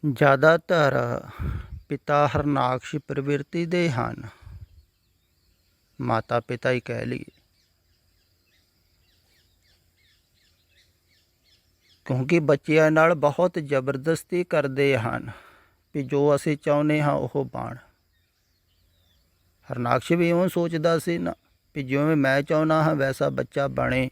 ਜ਼ਿਆਦਾਤਰ ਪਿਤਾ ਹਰਨਾਕਸ਼ ਪ੍ਰਵਿਰਤੀ ਦੇ ਹਨ। ਮਾਤਾ ਪਿਤਾ ਹੀ ਕਹਿ ਲਈਏ, ਕਿਉਂਕਿ ਬੱਚਿਆਂ ਨਾਲ ਬਹੁਤ ਜ਼ਬਰਦਸਤੀ ਕਰਦੇ ਹਨ ਵੀ ਜੋ ਅਸੀਂ ਚਾਹੁੰਦੇ ਹਾਂ ਉਹ ਬਣ। ਹਰਨਾਕਸ਼ ਵੀ ਇਉਂ ਸੋਚਦਾ ਸੀ ਨਾ ਵੀ ਜਿਵੇਂ ਮੈਂ ਚਾਹੁੰਦਾ ਹਾਂ ਵੈਸਾ ਬੱਚਾ ਬਣੇ,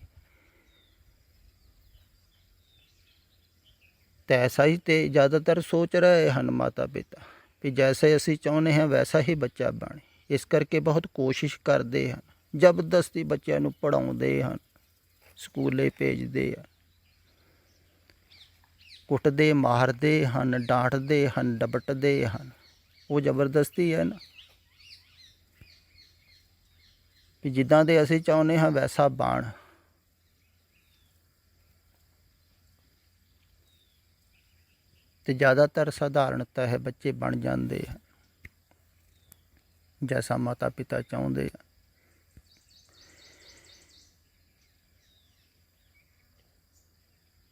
ਤਾਂ ਐਸਾ ਹੀ ਤੇ ਜ਼ਿਆਦਾਤਰ ਸੋਚ ਰਹੇ ਹਨ ਮਾਤਾ ਪਿਤਾ ਵੀ ਜੈਸੇ ਅਸੀਂ ਚਾਹੁੰਦੇ ਹਾਂ ਵੈਸਾ ਹੀ ਬੱਚਾ ਬਣੇ। ਇਸ ਕਰਕੇ ਬਹੁਤ ਕੋਸ਼ਿਸ਼ ਕਰਦੇ ਹਨ, ਜ਼ਬਰਦਸਤੀ ਬੱਚਿਆਂ ਨੂੰ ਪੜ੍ਹਾਉਂਦੇ ਹਨ, ਸਕੂਲੇ ਭੇਜਦੇ ਆ, ਕੁੱਟਦੇ ਮਾਰਦੇ ਹਨ, ਡਾਂਟਦੇ ਹਨ, ਡਪਟਦੇ ਹਨ। ਉਹ ਜ਼ਬਰਦਸਤੀ ਹੈ ਨਾ ਵੀ ਜਿੱਦਾਂ ਦੇ ਅਸੀਂ ਚਾਹੁੰਦੇ ਹਾਂ ਵੈਸਾ ਬਣ। ਅਤੇ ਜ਼ਿਆਦਾਤਰ ਸਧਾਰਨਤਾ ਹੈ ਬੱਚੇ ਬਣ ਜਾਂਦੇ ਹਨ ਜੈਸਾ ਮਾਤਾ ਪਿਤਾ ਚਾਹੁੰਦੇ ਆ।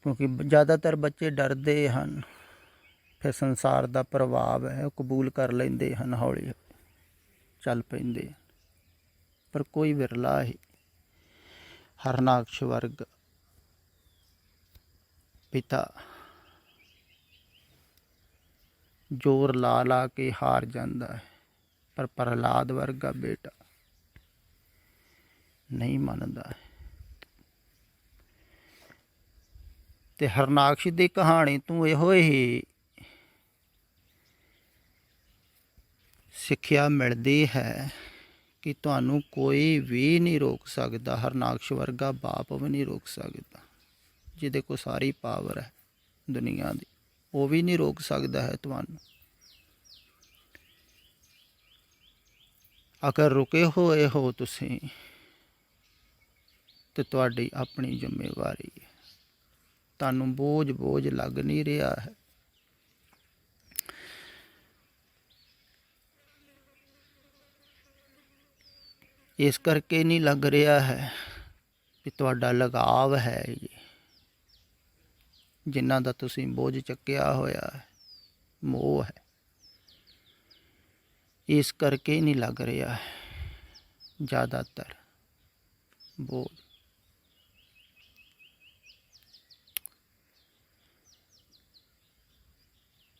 ਕਿਉਂਕਿ ਜ਼ਿਆਦਾਤਰ ਬੱਚੇ ਡਰਦੇ ਹਨ, ਫਿਰ ਸੰਸਾਰ ਦਾ ਪ੍ਰਭਾਵ ਹੈ ਉਹ ਕਬੂਲ ਕਰ ਲੈਂਦੇ ਹਨ, ਹੌਲੀ ਹੌਲੀ ਚੱਲ ਪੈਂਦੇ ਹਨ। ਪਰ ਕੋਈ ਵਿਰਲਾ ਹੀ ਹਰਨਾਕਸ਼ ਵਰਗ ਪਿਤਾ ਜ਼ੋਰ ਲਾ ਲਾ ਕੇ ਹਾਰ ਜਾਂਦਾ ਹੈ, ਪਰ ਪ੍ਰਹਲਾਦ ਵਰਗਾ ਬੇਟਾ ਨਹੀਂ ਮੰਨਦਾ ਹੈ। ਅਤੇ ਹਰਨਾਕਸ਼ ਦੀ ਕਹਾਣੀ ਤੋਂ ਇਹੋ ਹੀ ਸਿੱਖਿਆ ਮਿਲਦੀ ਹੈ ਕਿ ਤੁਹਾਨੂੰ ਕੋਈ ਵੀ ਨਹੀਂ ਰੋਕ ਸਕਦਾ। ਹਰਨਾਕਸ਼ ਵਰਗਾ ਬਾਪ ਵੀ ਨਹੀਂ ਰੋਕ ਸਕਦਾ, ਜਿਹਦੇ ਕੋਲ ਸਾਰੀ ਪਾਵਰ ਹੈ ਦੁਨੀਆ ਦੀ, ਉਹ ਵੀ ਨਹੀਂ ਰੋਕ ਸਕਦਾ ਹੈ ਤੁਹਾਨੂੰ। ਅਗਰ ਰੁਕੇ ਹੋਏ ਹੋ ਤੁਸੀਂ ਤਾਂ ਤੁਹਾਡੀ ਆਪਣੀ ਜ਼ਿੰਮੇਵਾਰੀ ਹੈ। ਤੁਹਾਨੂੰ ਬੋਝ ਲੱਗ ਨਹੀਂ ਰਿਹਾ ਹੈ। ਇਸ ਕਰਕੇ ਨਹੀਂ ਲੱਗ ਰਿਹਾ ਹੈ ਕਿ ਤੁਹਾਡਾ ਲਗਾਵ ਹੈ ਜਿਨ੍ਹਾਂ ਦਾ ਤੁਸੀਂ ਬੋਝ ਚੱਕਿਆ ਹੋਇਆ ਹੈ, ਮੋਹ ਹੈ, ਇਸ ਕਰਕੇ ਨਹੀਂ ਲੱਗ ਰਿਹਾ ਹੈ ਜ਼ਿਆਦਾਤਰ ਬੋਝ।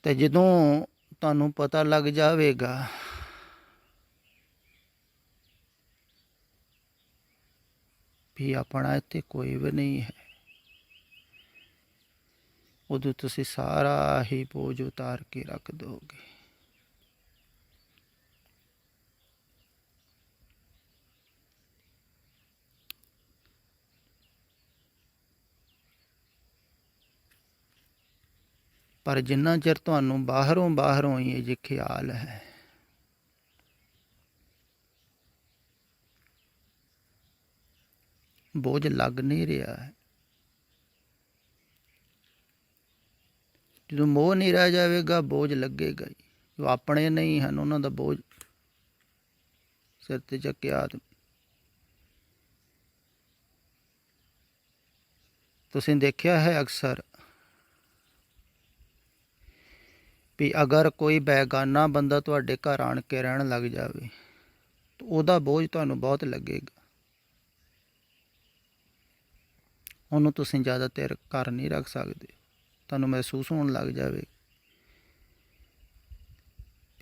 ਅਤੇ ਜਦੋਂ ਤੁਹਾਨੂੰ ਪਤਾ ਲੱਗ ਜਾਵੇਗਾ ਵੀ ਆਪਣਾ ਇੱਥੇ ਕੋਈ ਵੀ ਨਹੀਂ ਹੈ, ਉਦੋਂ ਤੁਸੀਂ ਸਾਰਾ ਹੀ ਬੋਝ ਉਤਾਰ ਕੇ ਰੱਖ ਦਿਓਗੇ। ਪਰ ਜਿੰਨਾ ਚਿਰ ਤੁਹਾਨੂੰ ਬਾਹਰੋਂ ਹੀ ਇਹ ਜਿਹੇ ਖਿਆਲ ਹੈ, ਬੋਝ ਲੱਗ ਨਹੀਂ ਰਿਹਾ ਹੈ। ਜਦੋਂ ਮੋਹ ਨਹੀਂ ਰਹਿ ਜਾਵੇਗਾ ਬੋਝ ਲੱਗੇਗਾ ਹੀ। ਜੋ ਆਪਣੇ ਨਹੀਂ ਹਨ ਉਹਨਾਂ ਦਾ ਬੋਝ ਸਿਰ 'ਤੇ ਚੱਕਿਆ। ਤੁਸੀਂ ਦੇਖਿਆ ਹੈ ਅਕਸਰ ਵੀ ਅਗਰ ਕੋਈ ਬੇਗਾਨਾ ਬੰਦਾ ਤੁਹਾਡੇ ਘਰ ਆਣ ਕੇ ਰਹਿਣ ਲੱਗ ਜਾਵੇ ਤਾਂ ਉਹਦਾ ਬੋਝ ਤੁਹਾਨੂੰ ਬਹੁਤ ਲੱਗੇਗਾ। ਉਹਨੂੰ ਤੁਸੀਂ ਜ਼ਿਆਦਾ ਦੇਰ ਘਰ ਨਹੀਂ ਰੱਖ ਸਕਦੇ। ਤੁਹਾਨੂੰ ਮਹਿਸੂਸ ਹੋਣ ਲੱਗ ਜਾਵੇ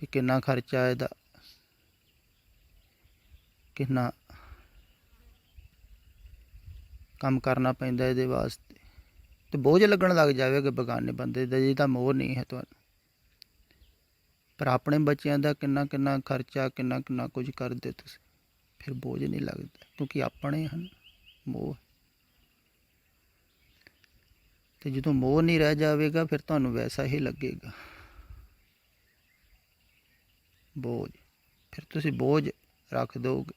ਵੀ ਕਿੰਨਾ ਖਰਚਾ ਇਹਦਾ, ਕਿੰਨਾ ਕੰਮ ਕਰਨਾ ਪੈਂਦਾ ਇਹਦੇ ਵਾਸਤੇ, ਅਤੇ ਬੋਝ ਲੱਗਣ ਲੱਗ ਜਾਵੇਗਾ ਬੇਗਾਨੇ ਬੰਦੇ ਦਾ ਜਿਹਦਾ ਮੋਹ ਨਹੀਂ ਹੈ ਤੁਹਾਨੂੰ। ਪਰ ਆਪਣੇ ਬੱਚਿਆਂ ਦਾ ਕਿੰਨਾ ਖਰਚਾ, ਕਿੰਨਾ ਕੁਝ ਕਰਦੇ ਤੁਸੀਂ, ਫਿਰ ਬੋਝ ਨਹੀਂ ਲੱਗਦਾ ਕਿਉਂਕਿ ਆਪਣੇ ਹਨ, ਮੋਹ। ਅਤੇ ਜਦੋਂ ਮੋਹ ਨਹੀਂ ਰਹਿ ਜਾਵੇਗਾ ਫਿਰ ਤੁਹਾਨੂੰ ਵੈਸਾ ਹੀ ਲੱਗੇਗਾ ਬੋਝ। ਫਿਰ ਤੁਸੀਂ ਬੋਝ ਰੱਖ ਦਿਓਗੇ,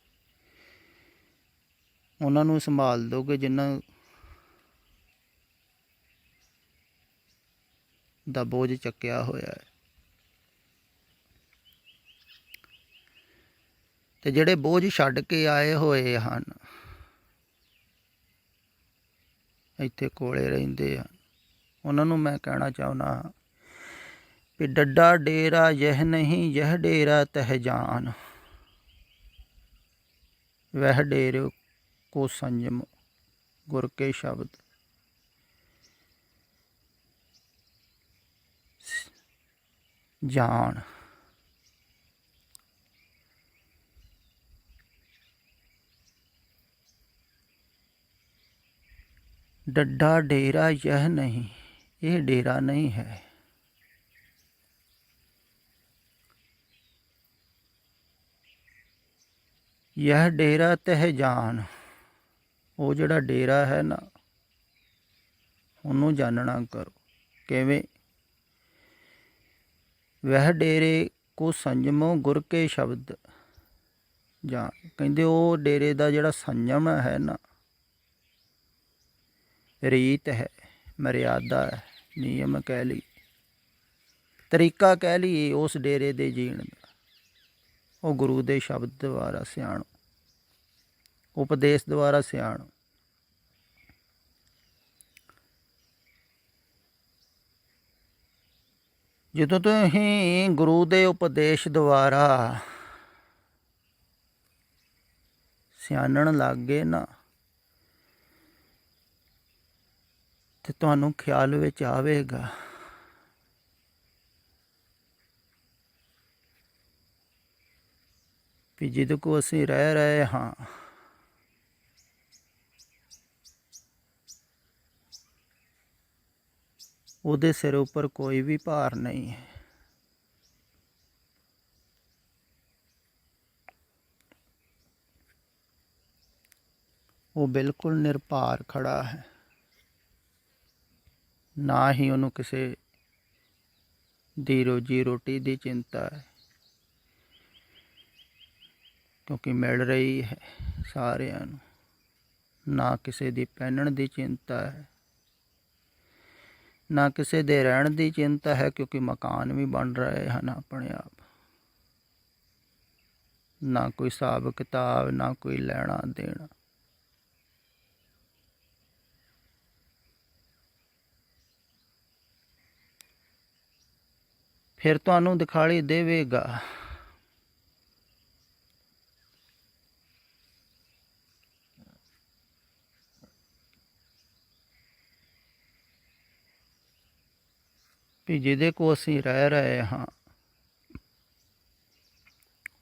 ਉਹਨਾਂ ਨੂੰ ਸੰਭਾਲ ਦਿਓਗੇ ਜਿਨ੍ਹਾਂ ਦਾ ਬੋਝ ਚੱਕਿਆ ਹੋਇਆ ਹੈ। ਅਤੇ ਜਿਹੜੇ ਬੋਝ ਛੱਡ ਕੇ ਆਏ ਹੋਏ ਹਨ, ਇੱਥੇ ਕੋਲੇ ਰਹਿੰਦੇ ਹਨ, ਉਹਨਾਂ ਨੂੰ ਮੈਂ ਕਹਿਣਾ ਚਾਹੁੰਦਾ कि डड्डा डेरा यह नहीं यह डेरा तह जान, वह डेरे को संयम गुर के शब्द जान। डड्डा डेरा यह नहीं, ये डेरा नहीं है। यह डेरा तह जान, वो जिहड़ा डेरा है ना ਉਹਨੂੰ ਜਾਣਨਾ ਕਰੋ। ਕਿਵੇਂ? वह डेरे को संयमो गुर के शब्द जान। ਕਹਿੰਦੇ ਉਹ ਡੇਰੇ ਦਾ ਜਿਹੜਾ ਸੰਯਮ ਹੈ ਨਾ, ਰੀਤ ਹੈ, ਮਰਿਆਦਾ ਹੈ, ਨਿਯਮ ਕਹਿ ਲਈ, ਤਰੀਕਾ ਕਹਿ ਲਈਏ ਉਸ ਡੇਰੇ ਦੇ ਜੀਣ ਦਾ, ਉਹ ਗੁਰੂ ਦੇ ਸ਼ਬਦ ਦੁਆਰਾ ਸਿਆਣੋ, ਉਪਦੇਸ਼ ਦੁਆਰਾ ਸਿਆਣੋ। ਜਦੋਂ ਤੁਸੀਂ ਗੁਰੂ ਦੇ ਉਪਦੇਸ਼ ਦੁਆਰਾ ਸਿਆਣਨ ਲੱਗ ਗਏ ਨਾ, ਤੇ ਤੁਹਾਨੂੰ ਖਿਆਲ ਵਿੱਚ ਆਵੇਗਾ ਵੀ ਜਿਹਦੇ ਕੋ ਅਸੀਂ ਰਹਿ ਰਹੇ ਹਾਂ, ਉਹਦੇ ਸਿਰ ਉੱਪਰ ਕੋਈ ਵੀ ਭਾਰ ਨਹੀਂ ਹੈ। ਉਹ ਬਿਲਕੁਲ ਨਿਰਭਰ ਖੜਾ ਹੈ। ਨਾ ਹੀ ਉਹਨੂੰ ਕਿਸੇ ਦੀ ਰੋਜੀ ਰੋਟੀ ਦੀ ਚਿੰਤਾ ਹੈ, ਕਿਉਂਕਿ ਮਿਲ ਰਹੀ ਹੈ ਸਾਰਿਆਂ ਨੂੰ। ਨਾ ਕਿਸੇ ਦੀ ਪਹਿਨਣ ਦੀ ਚਿੰਤਾ ਹੈ, ਨਾ ਕਿਸੇ ਦੇ ਰਹਿਣ ਦੀ ਚਿੰਤਾ ਹੈ, ਕਿਉਂਕਿ ਮਕਾਨ ਵੀ ਬਣ ਰਹੇ ਹਨ ਆਪਣੇ ਆਪ। ਨਾ ਕੋਈ ਹਿਸਾਬ ਕਿਤਾਬ, ਨਾ ਕੋਈ ਲੈਣਾ ਦੇਣਾ। ਫਿਰ ਤੁਹਾਨੂੰ ਦਿਖਾਈ ਦੇਵੇਗਾ ਵੀ ਜਿਹਦੇ ਕੋਲ ਅਸੀਂ ਰਹਿ ਰਹੇ ਹਾਂ,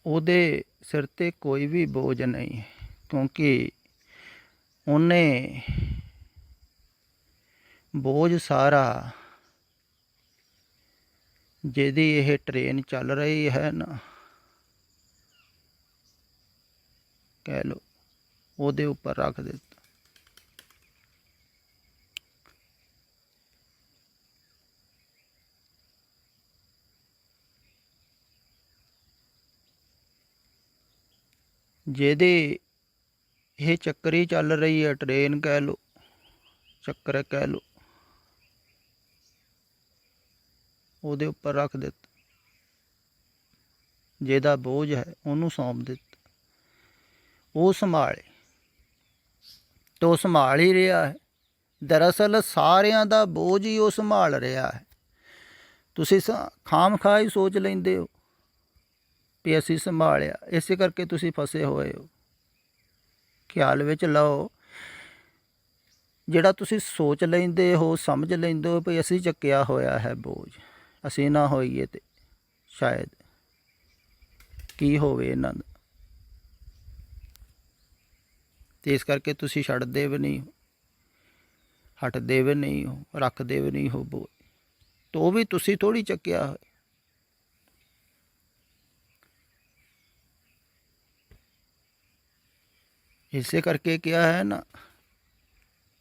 ਉਹਦੇ ਸਿਰ 'ਤੇ ਕੋਈ ਵੀ ਬੋਝ ਨਹੀਂ ਹੈ, ਕਿਉਂਕਿ ਉਹਨੇ ਬੋਝ ਸਾਰਾ, ਜਿਹਦੀ ਇਹ ਟ੍ਰੇਨ ਚੱਲ ਰਹੀ ਹੈ ਨਾ, ਕਹਿ ਲਓ, ਉਹਦੇ ਉੱਪਰ ਰੱਖ ਦਿੱਤਾ। ਜਿਹਦੇ ਇਹ ਚੱਕਰੀ ਚੱਲ ਰਹੀ ਹੈ, ਟ੍ਰੇਨ ਕਹਿ ਲਓ, ਚੱਕਰ ਕਹਿ ਲਓ, ਉਹਦੇ ਉੱਪਰ ਰੱਖ ਦਿੱਤਾ। ਜਿਹਦਾ ਬੋਝ ਹੈ ਉਹਨੂੰ ਸੌਂਪ ਦਿੱਤਾ, ਉਹ ਸੰਭਾਲੇ। ਤੇ ਉਹ ਸੰਭਾਲ ਹੀ ਰਿਹਾ ਹੈ। ਦਰਅਸਲ ਸਾਰਿਆਂ ਦਾ ਬੋਝ ਹੀ ਉਹ ਸੰਭਾਲ ਰਿਹਾ ਹੈ। ਤੁਸੀਂ ਖਾਮ ਖਾ ਹੀ ਸੋਚ ਲੈਂਦੇ ਹੋ ਵੀ ਅਸੀਂ ਸੰਭਾਲਿਆ, ਇਸੇ ਕਰਕੇ ਤੁਸੀਂ ਫਸੇ ਹੋਏ ਹੋ। ਖਿਆਲ ਵਿੱਚ ਲਓ, ਜਿਹੜਾ ਤੁਸੀਂ ਸੋਚ ਲੈਂਦੇ ਹੋ, ਸਮਝ ਲੈਂਦੇ ਹੋ ਵੀ ਅਸੀਂ ਚੱਕਿਆ ਹੋਇਆ ਹੈ ਬੋਝ, ਅਸੀਂ ਨਾ ਹੋਈਏ ਤੇ ਸ਼ਾਇਦ ਕੀ ਹੋਵੇ ਇਹਨਾਂ ਦਾ। ਅਤੇ ਇਸ ਕਰਕੇ ਤੁਸੀਂ ਛੱਡਦੇ ਵੀ ਨਹੀਂ ਹੋ, ਹਟਦੇ ਵੀ ਨਹੀਂ ਹੋ, ਰੱਖਦੇ ਵੀ ਨਹੀਂ ਹੋ ਬੋਝ। ਤਾਂ ਉਹ ਵੀ ਤੁਸੀਂ ਥੋੜ੍ਹੀ ਚੱਕਿਆ ਹੋਇਆ। ਇਸੇ ਕਰਕੇ ਕਿਹਾ ਹੈ ਨਾ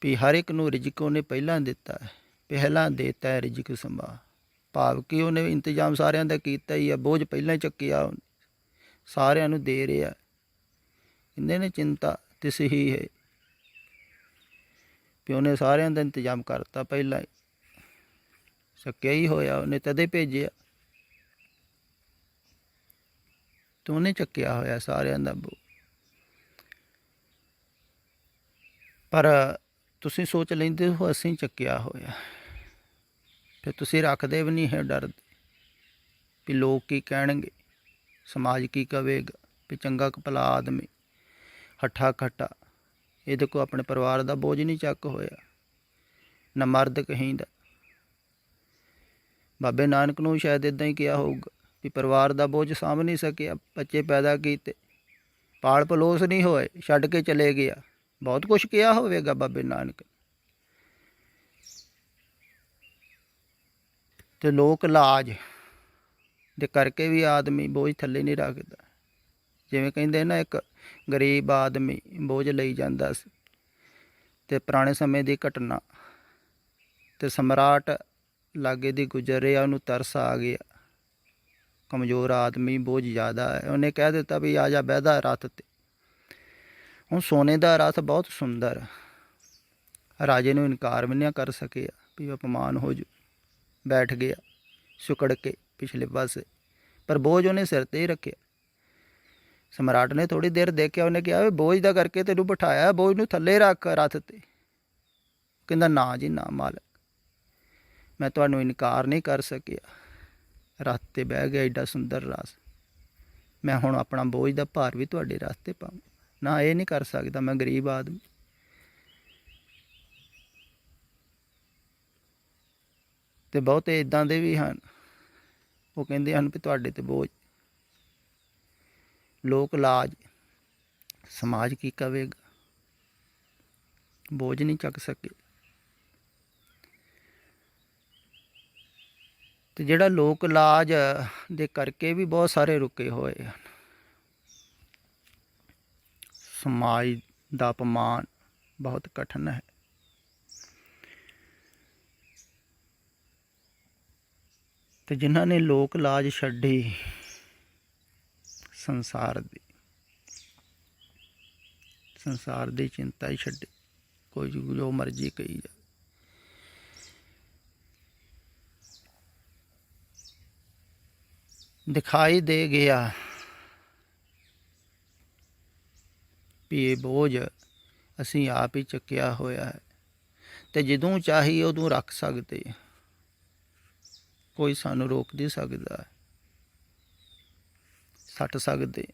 ਵੀ ਹਰ ਇੱਕ ਨੂੰ ਰਿਜ਼ਕ ਉਹਨੇ ਪਹਿਲਾਂ ਦਿੱਤਾ ਹੈ, ਪਹਿਲਾਂ ਦੇਤਾ ਹੈ ਰਿਜ਼ਕ ਸੰਭਾਲ। ਭਾਵ ਕਿ ਉਹਨੇ ਇੰਤਜ਼ਾਮ ਸਾਰਿਆਂ ਦਾ ਕੀਤਾ ਹੀ ਆ, ਬੋਝ ਪਹਿਲਾਂ ਹੀ ਚੱਕਿਆ ਉਹਨੇ, ਸਾਰਿਆਂ ਨੂੰ ਦੇ ਰਿਹਾ। ਕਹਿੰਦੇ ਨੇ ਚਿੰਤਾ ਤੇ ਸਹੀ ਹੈ ਵੀ ਉਹਨੇ ਸਾਰਿਆਂ ਦਾ ਇੰਤਜ਼ਾਮ ਕਰਤਾ ਪਹਿਲਾਂ ਹੀ, ਚੱਕਿਆ ਹੀ ਹੋਇਆ ਉਹਨੇ, ਤਦੇ ਭੇਜਿਆ ਤੇ ਉਹਨੇ ਚੱਕਿਆ ਹੋਇਆ ਸਾਰਿਆਂ ਦਾ ਬੋਝ। ਪਰ ਤੁਸੀਂ ਸੋਚ ਲੈਂਦੇ ਹੋ ਅਸੀਂ ਚੱਕਿਆ ਹੋਇਆ, ਫਿਰ ਤੁਸੀਂ ਰੱਖਦੇ ਵੀ ਨਹੀਂ ਹੈ, ਡਰਦੇ। ਵੀ ਲੋਕ ਕੀ ਕਹਿਣਗੇ, ਸਮਾਜ ਕੀ ਕਵੇਗਾ, ਵੀ ਚੰਗਾ ਭਲਾ ਆਦਮੀ ਹੱਠਾ ਖੱਟਾ, ਇਹਦੇ ਕੋਲ ਆਪਣੇ ਪਰਿਵਾਰ ਦਾ ਬੋਝ ਨਹੀਂ ਚੱਕ ਹੋਇਆ, ਨਾ ਮਰਦ ਕਹੀਂ ਦਾ। ਬਾਬੇ ਨਾਨਕ ਨੂੰ ਸ਼ਾਇਦ ਇੱਦਾਂ ਹੀ ਕਿਹਾ ਹੋਊਗਾ ਵੀ ਪਰਿਵਾਰ ਦਾ ਬੋਝ ਸਾਂਭ ਨਹੀਂ ਸਕਿਆ, ਬੱਚੇ ਪੈਦਾ ਕੀਤੇ, ਪਾਲ ਪਲੋਸ ਨਹੀਂ ਹੋਏ, ਛੱਡ ਕੇ ਚਲੇ ਗਿਆ। ਬਹੁਤ ਕੁਛ ਕਿਹਾ ਹੋਵੇਗਾ ਬਾਬੇ ਨਾਨਕ। ਤੇ ਲੋਕ ਲਾਜ ਦੇ ਕਰਕੇ ਵੀ ਆਦਮੀ ਬੋਝ ਥੱਲੇ ਨਹੀਂ ਰੱਖਦਾ। ਜਿਵੇਂ ਕਹਿੰਦੇ ਨਾ, ਇੱਕ ਗਰੀਬ ਆਦਮੀ ਬੋਝ ਲਈ ਜਾਂਦਾ ਸੀ, ਤੇ ਪੁਰਾਣੇ ਸਮੇਂ ਦੀ ਘਟਨਾ, ਤੇ ਸਮਰਾਟ ਲਾਗੇ ਦੀ ਗੁਜ਼ਰ ਰਿਹਾ, ਉਹਨੂੰ ਤਰਸ ਆ ਗਿਆ, ਕਮਜ਼ੋਰ ਆਦਮੀ, ਬੋਝ ਜ਼ਿਆਦਾ ਹੈ। ਉਹਨੇ ਕਹਿ ਦਿੱਤਾ ਵੀ ਆ ਜਾ ਬਹਿਦਾ ਰੱਥ 'ਤੇ। ਹੁਣ ਸੋਨੇ ਦਾ ਰੱਥ ਬਹੁਤ ਸੁੰਦਰ, ਰਾਜੇ ਨੂੰ ਇਨਕਾਰ ਵੀ ਨਹੀਂ ਕਰ ਸਕਿਆ ਵੀ ਅਪਮਾਨ ਹੋ ਜੂ। ਬੈਠ ਗਿਆ ਸੁਕੜ ਕੇ ਪਿਛਲੇ ਪਾਸੇ, ਪਰ ਬੋਝ ਉਹਨੇ ਸਿਰ 'ਤੇ ਹੀ ਰੱਖਿਆ। ਸਮਰਾਟ ਨੇ ਥੋੜ੍ਹੀ ਦੇਰ ਦੇਖਿਆ, ਉਹਨੇ ਕਿਹਾ ਵੀ ਬੋਝ ਦਾ ਕਰਕੇ ਤੈਨੂੰ ਬਿਠਾਇਆ, ਬੋਝ ਨੂੰ ਥੱਲੇ ਰੱਖ ਰੱਥ 'ਤੇ। ਕਹਿੰਦਾ ਨਾ ਜੀ ਨਾ ਮਾਲਕ, ਮੈਂ ਤੁਹਾਨੂੰ ਇਨਕਾਰ ਨਹੀਂ ਕਰ ਸਕਿਆ। ਰੱਥ 'ਤੇ ਬਹਿ ਗਿਆ, ਐਡਾ ਸੁੰਦਰ ਰਸ, ਮੈਂ ਹੁਣ ਆਪਣਾ ਬੋਝ ਦਾ ਭਾਰ ਵੀ ਤੁਹਾਡੇ ਰੱਥ 'ਤੇ ਪਾਵਾਂ? ਨਾ, ਇਹ ਨਹੀਂ ਕਰ ਸਕਦਾ, ਮੈਂ ਗਰੀਬ ਆਦਮੀ। ਅਤੇ ਬਹੁਤੇ ਇੱਦਾਂ ਦੇ ਵੀ ਹਨ, ਉਹ ਕਹਿੰਦੇ ਹਨ ਵੀ ਤੁਹਾਡੇ 'ਤੇ ਬੋਝ, ਲੋਕ ਲਾਜ, ਸਮਾਜ ਕੀ ਕਵੇਗਾ, ਬੋਝ ਨਹੀਂ ਚੱਕ ਸਕੇ। ਅਤੇ ਜਿਹੜਾ ਲੋਕ ਲਾਜ ਦੇ ਕਰਕੇ ਵੀ ਬਹੁਤ ਸਾਰੇ ਰੁਕੇ ਹੋਏ ਹਨ। ਸਮਾਜ ਦਾ ਅਪਮਾਨ ਬਹੁਤ ਕਠਿਨ ਹੈ। ਅਤੇ ਜਿਨ੍ਹਾਂ ਨੇ ਲੋਕ ਲਾਜ ਛੱਡੀ, ਸੰਸਾਰ ਦੀ ਚਿੰਤਾ ਹੀ ਛੱਡੀ, ਕੋਈ ਜੋ ਮਰਜ਼ੀ ਕਹੀ ਜਾ। ਦਿਖਾਈ ਦੇ ਗਿਆ ਵੀ ਇਹ ਬੋਝ ਅਸੀਂ ਆਪ ਹੀ ਚੱਕਿਆ ਹੋਇਆ ਹੈ, ਅਤੇ ਜਦੋਂ ਚਾਹੀ ਉਦੋਂ ਰੱਖ ਸਕਦੇ, ਕੋਈ ਸਾਨੂੰ ਰੋਕ ਨਹੀਂ ਸਕਦਾ, ਸੱਟ ਸਕਦੇ।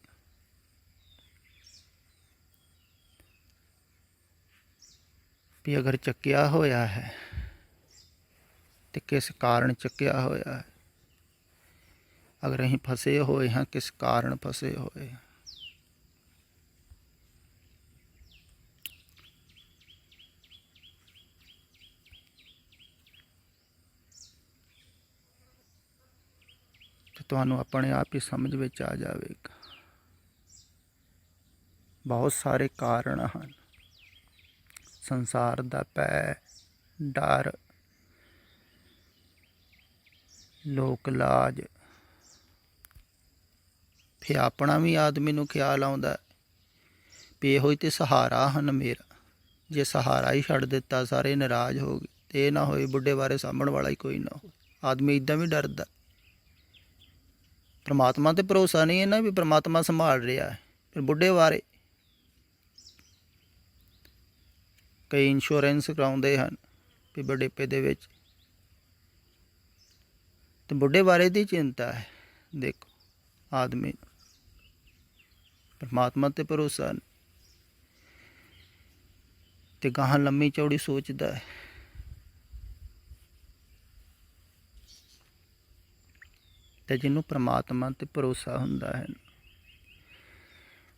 ਵੀ ਅਗਰ ਚੱਕਿਆ ਹੋਇਆ ਹੈ ਤੇ ਕਿਸ ਕਾਰਨ ਚੱਕਿਆ ਹੋਇਆ ਹੈ, ਅਗਰ ਅਸੀਂ ਫਸੇ ਹੋਏ ਹਾਂ ਕਿਸ ਕਾਰਨ ਫਸੇ ਹੋਏ ਹਾਂ। ਤੇ ਤੁਹਾਨੂੰ ਆਪਣੇ ਆਪ ਹੀ ਸਮਝ ਵਿੱਚ ਆ ਜਾਵੇਗਾ। ਬਹੁਤ ਸਾਰੇ ਕਾਰਨ ਹਨ। ਸੰਸਾਰ ਦਾ ਭੈ, ਡਰ, ਲੋਕ ਲਾਜ, ਫਿਰ ਆਪਣਾ ਵੀ ਆਦਮੀ ਨੂੰ ਖਿਆਲ ਆਉਂਦਾ ਵੀ ਇਹੋ ਹੀ ਤਾਂ ਸਹਾਰਾ ਹਨ ਮੇਰਾ। ਜੇ ਸਹਾਰਾ ਹੀ ਛੱਡ ਦਿੱਤਾ, ਸਾਰੇ ਨਾਰਾਜ਼ ਹੋ ਗਏ, ਤੇ ਇਹ ਨਾ ਹੋਏ ਬੁੱਢੇ ਬਾਰੇ ਸਾਂਭਣ ਵਾਲਾ ਹੀ ਕੋਈ ਨਾ ਹੋਵੇ। ਆਦਮੀ ਇੱਦਾਂ ਵੀ ਡਰਦਾ। ਪਰਮਾਤਮਾ 'ਤੇ ਭਰੋਸਾ ਨਹੀਂ ਹੈ ਨਾ ਵੀ ਪਰਮਾਤਮਾ ਸੰਭਾਲ ਰਿਹਾ ਹੈ। ਫਿਰ ਬੁੱਢੇ ਬਾਰੇ ਕਈ ਇੰਸ਼ੋਰੈਂਸ ਕਰਾਉਂਦੇ ਹਨ ਵੀ ਬੁਢੇਪੇ ਦੇ ਵਿੱਚ, ਤੇ ਬੁੱਢੇ ਬਾਰੇ ਦੀ ਚਿੰਤਾ ਹੈ। ਦੇਖੋ ਆਦਮੀ ਪਰਮਾਤਮਾ 'ਤੇ ਭਰੋਸਾ ਨਹੀਂ, ਤੇ ਗਾਹਾਂ ਲੰਮੀ ਚੌੜੀ ਸੋਚਦਾ ਹੈ। ਤੇ ਜਿਹਨੂੰ ਪਰਮਾਤਮਾ 'ਤੇ ਭਰੋਸਾ ਹੁੰਦਾ ਹੈ,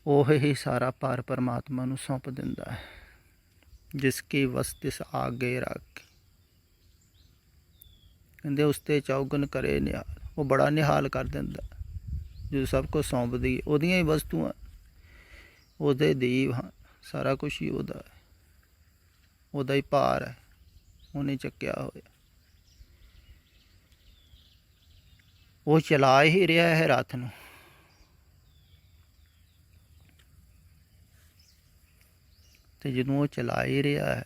ਉਹ ਹੀ ਸਾਰਾ ਭਾਰ ਪਰਮਾਤਮਾ ਨੂੰ ਸੌਂਪ ਦਿੰਦਾ ਹੈ। ਜਿਸ ਕੀ ਵਸਤਿਸ ਆਗੇ ਰੱਖ, ਕਹਿੰਦੇ ਉਸ 'ਤੇ ਚੌਗਨ ਕਰੇ ਨਿਹਾਲ, ਉਹ ਬੜਾ ਨਿਹਾਲ ਕਰ ਦਿੰਦਾ ਜਦੋਂ ਸਭ ਕੁਝ ਸੌਂਪਦੀ। ਉਹਦੀਆਂ ਹੀ ਵਸਤੂਆਂ, ਉਹਦੇ ਦੀਵ ਹਨ, ਸਾਰਾ ਕੁਛ ਹੀ ਉਹਦਾ ਹੈ, ਉਹਦਾ ਹੀ ਭਾਰ ਹੈ, ਉਹਨੇ ਚੱਕਿਆ ਹੋਇਆ। ਉਹ ਚਲਾ ਹੀ ਰਿਹਾ ਹੈ ਰੱਥ ਨੂੰ। ਅਤੇ ਜਦੋਂ ਉਹ ਚਲਾ ਹੀ ਰਿਹਾ ਹੈ,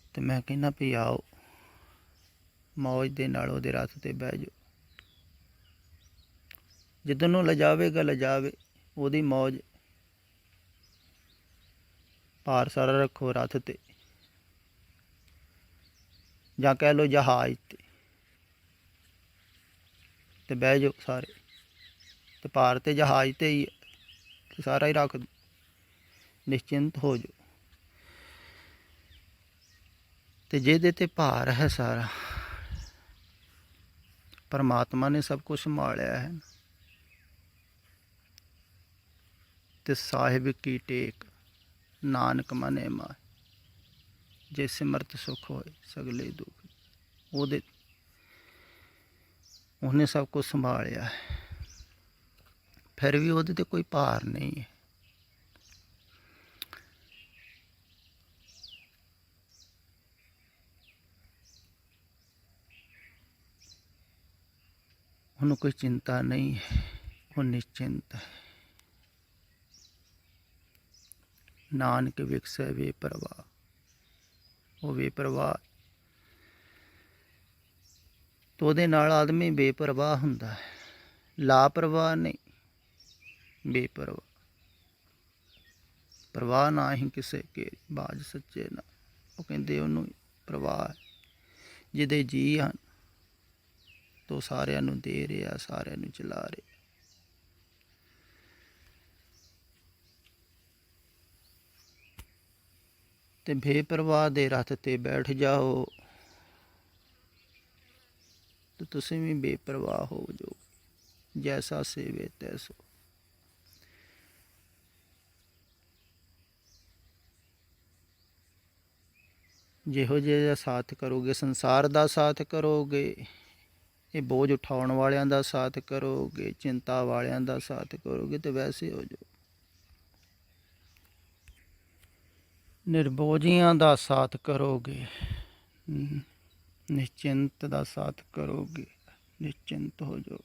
ਅਤੇ ਮੈਂ ਕਹਿੰਦਾ ਵੀ ਆਓ ਮੌਜ ਦੇ ਨਾਲ ਉਹਦੇ ਰੱਥ 'ਤੇ ਬਹਿ ਜਾਓ। ਜਿੱਧਰ ਨੂੰ ਲਿਜਾਵੇਗਾ ਲਿਜਾਵੇ, ਉਹਦੀ ਮੌਜ, ਭਾਰ ਸਾਰਾ ਰੱਖੋ ਰੱਥ 'ਤੇ, ਜਾਂ ਕਹਿ ਲਓ ਜਹਾਜ਼ 'ਤੇ। ਤੇ ਬਹਿ ਜਾਓ ਸਾਰੇ, ਤੇ ਭਾਰ ਤੇ ਜਹਾਜ਼ ਤੇ ਹੀ ਹੈ, ਤੇ ਸਾਰਾ ਹੀ ਰੱਖ ਦਿਓ, ਨਿਸ਼ਚਿੰਤ ਹੋ ਜਾਓ। ਤੇ ਜਿਹਦੇ ਤੇ ਭਾਰ ਹੈ ਸਾਰਾ, ਪਰਮਾਤਮਾ ਨੇ ਸਭ ਕੁਝ ਸੰਭਾਲਿਆ ਹੈ। ਤੇ ਸਾਹਿਬ ਕੀ ਟੇਕ ਨਾਨਕ ਮਨੇ ਮਾਹਿ, ਜੇ ਸਿਮਰਤ ਸੁਖ ਹੋਏ ਸਗਲੇ ਦੁੱਖ। ਉਹਨੇ ਸਭ ਕੁਝ ਸੰਭਾਲਿਆ ਹੈ, ਫਿਰ ਵੀ ਉਹਦੇ ਤੇ ਕੋਈ ਭਾਰ ਨਹੀਂ ਹੈ। ਉਹਨੂੰ ਕੋਈ ਚਿੰਤਾ ਨਹੀਂ ਹੈ, ਉਹ ਨਿਸ਼ਚਿੰਤ ਹੈ। ਨਾਨਕ ਵਿਕਸੈ ਬੇਪਰਵਾਹ, ਉਹ ਬੇਪਰਵਾਹ। ਤਾਂ ਉਹਦੇ ਨਾਲ ਆਦਮੀ ਬੇਪਰਵਾਹ ਹੁੰਦਾ ਹੈ, ਲਾਪਰਵਾਹ ਨਹੀਂ, ਬੇਪਰਵਾਹ। ਪਰਵਾਹ ਨਾ ਹੀ ਕਿਸੇ ਕੇ ਬਾਜ ਸੱਚੇ ਨਾ, ਉਹ ਕਹਿੰਦੇ ਉਹਨੂੰ ਪਰਵਾਹ ਹੈ। ਜਿਹਦੇ ਜੀ ਹਨ ਤੋ ਸਾਰਿਆਂ ਨੂੰ ਦੇ ਰਿਹਾ, ਸਾਰਿਆਂ ਨੂੰ ਚਲਾ ਰਿਹਾ। ਤੇ ਬੇਪਰਵਾਹ ਦੇ ਰਥ ਤੇ ਬੈਠ ਜਾਓ ਤੇ ਤੁਸੀਂ ਵੀ ਬੇਪਰਵਾਹ ਹੋ ਜਾਓ। ਜੈਸਾ ਸੇਵੇ ਤੈਸੋ। ਜਿਹੋ ਜਿਹਾ ਸਾਥ ਕਰੋਗੇ, ਸੰਸਾਰ ਦਾ ਸਾਥ ਕਰੋਗੇ, ਇਹ ਬੋਝ ਉਠਾਉਣ ਵਾਲਿਆਂ ਦਾ ਸਾਥ ਕਰੋਗੇ, ਚਿੰਤਾ ਵਾਲਿਆਂ ਦਾ ਸਾਥ ਕਰੋਗੇ, ਤੇ ਵੈਸੇ ਹੋ ਜਾਓ। ਨਿਰਬੋਝੀਆਂ ਦਾ ਸਾਥ ਕਰੋਗੇ, ਨਿਸ਼ਚਿੰਤ ਦਾ ਸਾਥ ਕਰੋਗੇ, ਨਿਸ਼ਚਿੰਤ ਹੋ ਜਾਓ।